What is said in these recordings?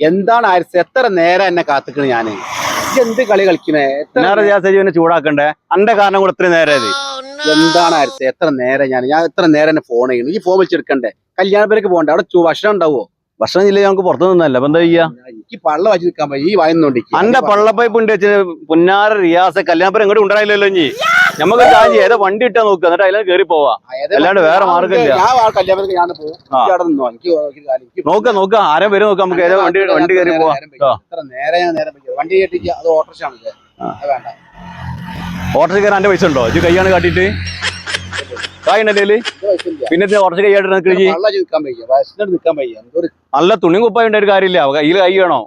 എന്താണ് ആരിസ് എത്ര നേരം എന്നെ കാത്തിക്കണ് ഞാന് എന്ത് കളി കളിക്കണേ ചൂടാക്കണ്ടേ അന്റെ കാരണം കൂടെ ഇത്രയും നേരം എന്താണ് ആരിസ് എത്ര നേരം ഞാൻ എത്ര നേരം എന്നെ ഫോൺ ചെയ്യുന്നു ഈ ഫോൺ വിളിച്ചെടുക്കണ്ടേ കല്യാണപ്പേരക്ക് പോകണ്ടേ അവിടെ ഭക്ഷണം ഉണ്ടാവോ ഭക്ഷണം ഇല്ലേ നമുക്ക് പുറത്തു നിന്നല്ല അപ്പൊ എന്താ ചെയ്യാ എനിക്ക് പള്ള വച്ച് നിൽക്കാൻ പറ്റും ഈ വായനോണ്ടി അന്റെ പള്ളപ്പൈപ്പ് ഉണ്ട് പുന്നാര റിയാസ കല്യാണപ്പുരം ഇങ്ങോട്ട് ഉണ്ടായില്ലല്ലോ ഇനി നമുക്ക് കാര്യം ഏതോ വണ്ടി ഇട്ടാ നോക്കുക എന്നിട്ട് അതിലെ കയറി പോവാ അല്ലാണ്ട് വേറെ മാർഗമില്ല നോക്ക ആരും വരും നോക്കാം നമുക്ക് ഏതോ വണ്ടി കയറി പോവാ ഓട്ടോറിക്ഷ കയറാൻ എന്റെ പൈസ ഉണ്ടോ ഇത് കൈയാണ് കാട്ടിട്ട് കായുണ്ടല്ലേ പിന്നെ ഓട്ടോറിക്ഷ കൈയായിട്ട് നല്ല തുണി കുപ്പായ ഒരു കാര്യമില്ല കയ്യിൽ കൈ വേണോ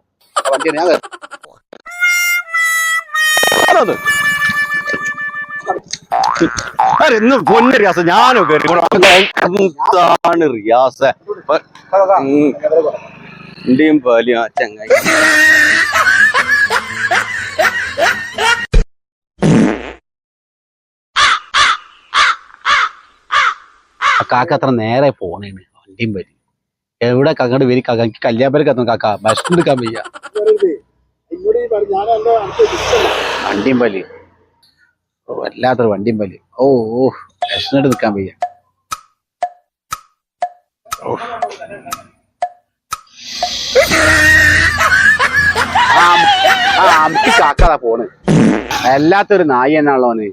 ഇന്ന് പൊന്ന റിയാസ ഞാനോ എന്താണ് റിയാസ ഇന്ത്യയും പാലിയ ചങ്ങായി കാക്ക അത്ര നേരെ പോണേണ് വണ്ടിയും വരി എവിടെ അങ്ങോട്ട് വരി കാക്ക കല്യാണപ്പേരക്ക് എത്തണം കാക്ക ഭക്ഷണം എടുക്കാൻ വയ്യ വണ്ടിയും വലി വല്ലാത്തൊരു വണ്ടിയും വലി ഓ ഭക്ഷണം എടുത്ത് നിൽക്കാൻ വയ്യ കാക്കാതാ പോണ് വല്ലാത്തൊരു നായി എന്നാണല്ലോന്